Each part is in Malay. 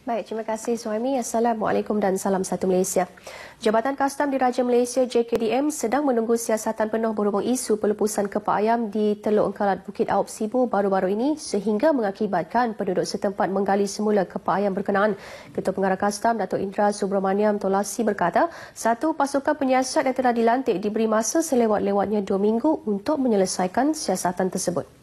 Baik, terima kasih Suhaimi. Assalamualaikum dan salam satu Malaysia. Jabatan Kastam Diraja Malaysia JKDM sedang menunggu siasatan penuh berhubung isu pelepusan kepak ayam di Teluk Engkalat Bukit Aub Sibu baru-baru ini sehingga mengakibatkan penduduk setempat menggali semula kepak ayam berkenaan. Ketua Pengarah Kastam Datuk Indra Subramaniam Tolasi berkata, satu pasukan penyiasat yang telah dilantik diberi masa selewat-lewatnya 2 minggu untuk menyelesaikan siasatan tersebut.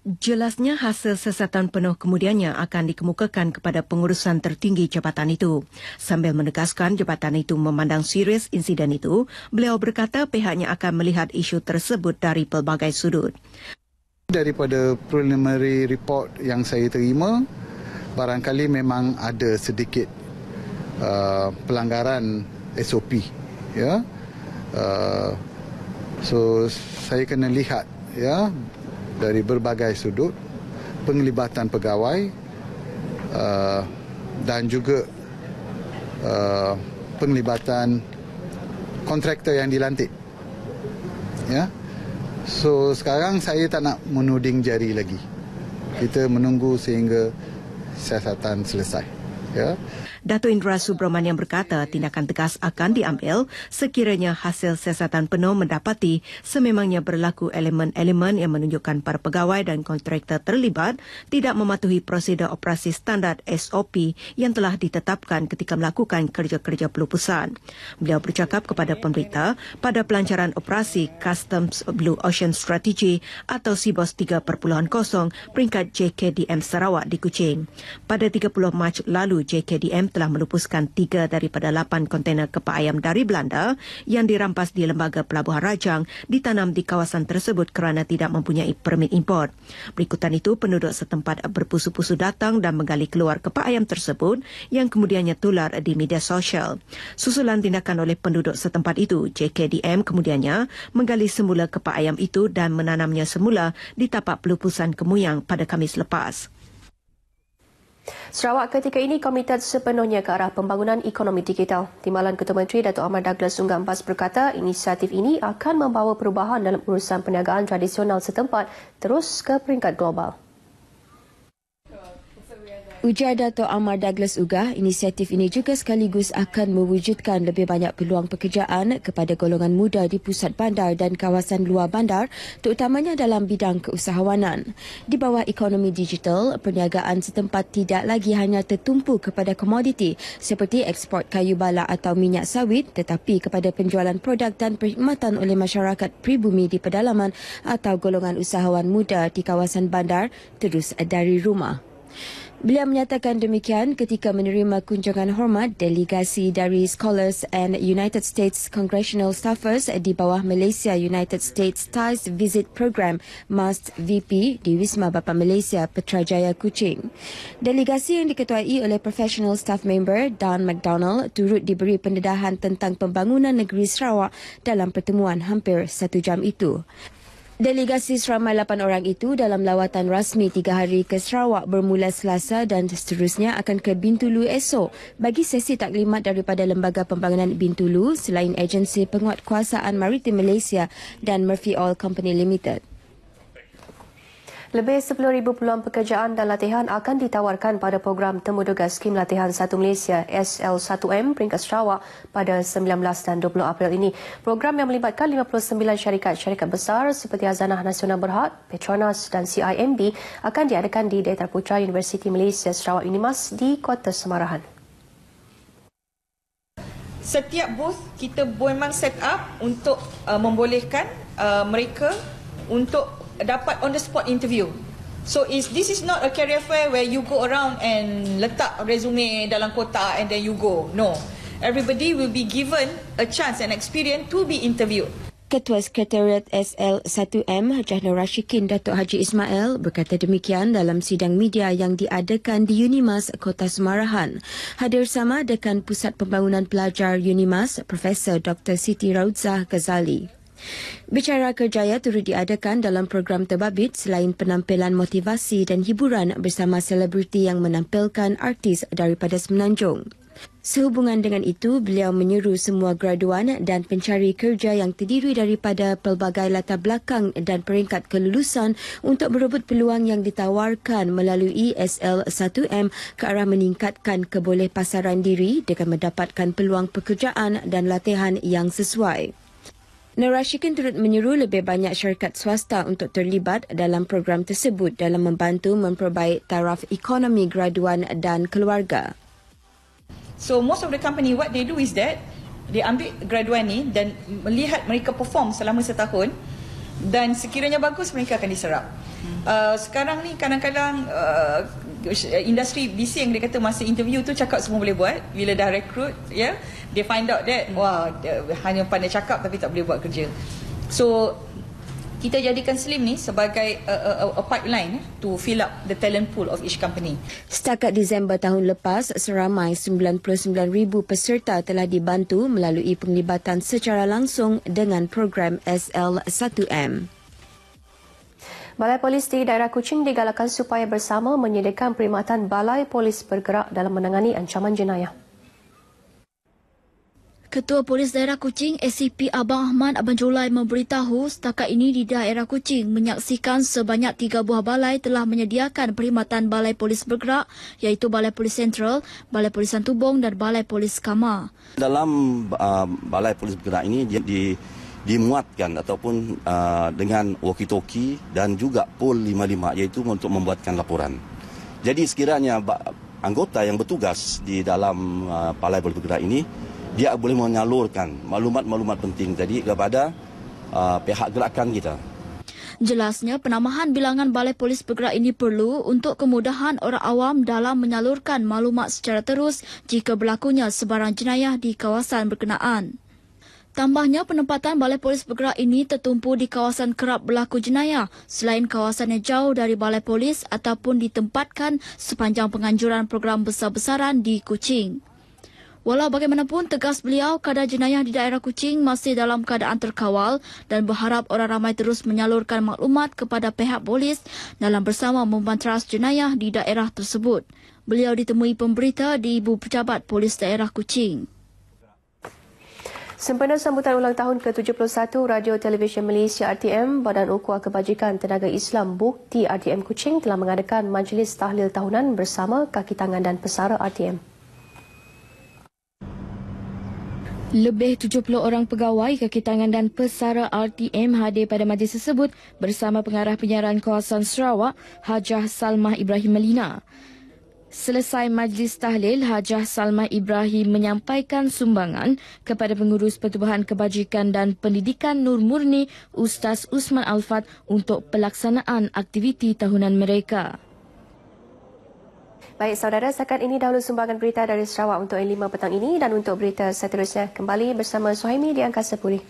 Jelasnya hasil siasatan penuh kemudiannya akan dikemukakan kepada pengurusan tertinggi jabatan itu. Sambil menegaskan jabatan itu memandang serius insiden itu, beliau berkata pihaknya akan melihat isu tersebut dari pelbagai sudut. Daripada preliminary report yang saya terima, barangkali memang ada sedikit pelanggaran SOP. Ya, so saya kena lihat ya. Dari berbagai sudut, penglibatan pegawai dan juga penglibatan kontraktor yang dilantik. Ya, so sekarang saya tak nak menuding jari lagi. Kita menunggu sehingga siasatan selesai. Ya. Datuk Indra Subramaniam berkata tindakan tegas akan diambil sekiranya hasil siasatan penuh mendapati sememangnya berlaku elemen-elemen yang menunjukkan para pegawai dan kontraktor terlibat tidak mematuhi prosedur operasi standard SOP yang telah ditetapkan ketika melakukan kerja-kerja pelupusan. Beliau bercakap kepada pemberita pada pelancaran operasi Customs Blue Ocean Strategy atau CBOS 3.0 peringkat JKDM Sarawak di Kuching. Pada 30 Mac lalu, JKDM telah melupuskan 3 daripada 8 kontainer kepak ayam dari Belanda yang dirampas di Lembaga Pelabuhan Rajang ditanam di kawasan tersebut kerana tidak mempunyai permit import. Berikutan itu, penduduk setempat berpusu-pusu datang dan menggali keluar kepak ayam tersebut yang kemudiannya tular di media sosial. Susulan tindakan oleh penduduk setempat itu, JKDM kemudiannya menggali semula kepak ayam itu dan menanamnya semula di tapak pelupusan Kemuyang pada Khamis lepas. Sarawak ketika ini komited sepenuhnya ke arah pembangunan ekonomi digital. Timbalan Ketua Menteri Datuk Ahmad Douglas Unggat Embas berkata inisiatif ini akan membawa perubahan dalam urusan perniagaan tradisional setempat terus ke peringkat global. Ujar Datuk Ahmad Douglas Ugah, inisiatif ini juga sekaligus akan mewujudkan lebih banyak peluang pekerjaan kepada golongan muda di pusat bandar dan kawasan luar bandar, terutamanya dalam bidang keusahawanan. Di bawah ekonomi digital, perniagaan setempat tidak lagi hanya tertumpu kepada komoditi seperti ekspor kayu bala atau minyak sawit, tetapi kepada penjualan produk dan perkhidmatan oleh masyarakat pribumi di pedalaman atau golongan usahawan muda di kawasan bandar terus dari rumah. Beliau menyatakan demikian ketika menerima kunjungan hormat delegasi dari Scholars and United States Congressional Staffers di bawah Malaysia United States Ties Visit Program MAST VP di Wisma Bapa Malaysia Putrajaya Kuching. Delegasi yang diketuai oleh Professional Staff Member Dan McDonald turut diberi pendedahan tentang pembangunan negeri Sarawak dalam pertemuan hampir 1 jam itu. Delegasi seramai 8 orang itu dalam lawatan rasmi 3 hari ke Sarawak bermula Selasa dan seterusnya akan ke Bintulu esok bagi sesi taklimat daripada Lembaga Pembangunan Bintulu selain Agensi Penguatkuasaan Maritim Malaysia dan Murphy Oil Company Limited. Lebih 10,000 peluang pekerjaan dan latihan akan ditawarkan pada program Temuduga Skim Latihan 1 Malaysia SL1M peringkat Sarawak pada 19 dan 20 April ini. Program yang melibatkan 59 syarikat besar seperti Hazanah Nasional Berhad, Petronas dan CIMB akan diadakan di Daerah Putra Universiti Malaysia Sarawak Unimas di Kota Semarahan. Setiap booth kita memang set up untuk membolehkan mereka untuk dapat on the spot interview. So this is not a career fair where you go around and letak resume dalam kotak and then you go. No. Everybody will be given a chance and experience to be interviewed. Ketua Sekretariat SL1M Jahnur Rashikin Datuk Haji Ismail berkata demikian dalam sidang media yang diadakan di Unimas Kota Semarahan. Hadir sama Dekan Pusat Pembangunan Pelajar Unimas Profesor Dr. Siti Raudzah Ghazali. Bicara kerjaya turut diadakan dalam program terbabit selain penampilan motivasi dan hiburan bersama selebriti yang menampilkan artis daripada Semenanjung. Sehubungan dengan itu, beliau menyeru semua graduan dan pencari kerja yang terdiri daripada pelbagai latar belakang dan peringkat kelulusan untuk berebut peluang yang ditawarkan melalui SL1M ke arah meningkatkan kebolehpasaran diri dengan mendapatkan peluang pekerjaan dan latihan yang sesuai. Narashikin turut menyeru lebih banyak syarikat swasta untuk terlibat dalam program tersebut dalam membantu memperbaik taraf ekonomi graduan dan keluarga. So most of the company what they do is that dia ambil graduan ni dan melihat mereka perform selama setahun dan sekiranya bagus mereka akan diserap. Sekarang ni kadang-kadang industri BC yang dia kata masa interview tu cakap semua boleh buat, bila dah recruit ya, they find out that hanya pandai cakap tapi tak boleh buat kerja. So kita jadikan SLIM ni sebagai a pipeline to fill up the talent pool of each company. Setakat Disember tahun lepas, seramai 99,000 peserta telah dibantu melalui penglibatan secara langsung dengan program SL1M. Balai Polis di daerah Kuching digalakkan supaya bersama menyediakan perkhidmatan Balai Polis bergerak dalam menangani ancaman jenayah. Ketua Polis Daerah Kuching ACP Abang Ahmad Abang Julai memberitahu setakat ini di daerah Kuching menyaksikan sebanyak 3 buah balai telah menyediakan perkhidmatan Balai Polis bergerak iaitu Balai Polis Sentral, Balai Polis Santubong dan Balai Polis Kamar. Dalam Balai Polis bergerak ini dimuatkan ataupun dengan walkie-talkie dan juga POL 55 iaitu untuk membuatkan laporan. Jadi sekiranya anggota yang bertugas di dalam Balai Polis bergerak ini dia boleh menyalurkan maklumat-maklumat penting tadi kepada pihak gerakan kita. Jelasnya penambahan bilangan Balai Polis bergerak ini perlu untuk kemudahan orang awam dalam menyalurkan maklumat secara terus jika berlakunya sebarang jenayah di kawasan berkenaan. Tambahnya, penempatan Balai Polis bergerak ini tertumpu di kawasan kerap berlaku jenayah selain kawasan yang jauh dari Balai Polis ataupun ditempatkan sepanjang penganjuran program besar-besaran di Kuching. Walau bagaimanapun, tegas beliau kadar jenayah di daerah Kuching masih dalam keadaan terkawal dan berharap orang ramai terus menyalurkan maklumat kepada pihak polis dalam bersama membanteras jenayah di daerah tersebut. Beliau ditemui pemberita di Ibu Pejabat Polis Daerah Kuching. Sempena sambutan ulang tahun ke-71 Radio Televisyen Malaysia RTM, Badan Ukhuwah Kebajikan Tenaga Islam Bukti RTM Kuching telah mengadakan majlis tahlil tahunan bersama kaki tangan dan pesara RTM. Lebih 70 orang pegawai, kaki tangan dan pesara RTM hadir pada majlis tersebut bersama pengarah penyiaran kawasan Sarawak, Hajah Salmah Ibrahim Melina. Selesai majlis tahlil, Hajah Salmah Ibrahim menyampaikan sumbangan kepada pengurus Pertubuhan Kebajikan dan Pendidikan Nur Murni, Ustaz Usman Alfat untuk pelaksanaan aktiviti tahunan mereka. Baik saudara, setakat ini dahulu sumbangan berita dari Sarawak untuk 5 petang ini dan untuk berita seterusnya kembali bersama Suhaimi di Angkasa Pulih.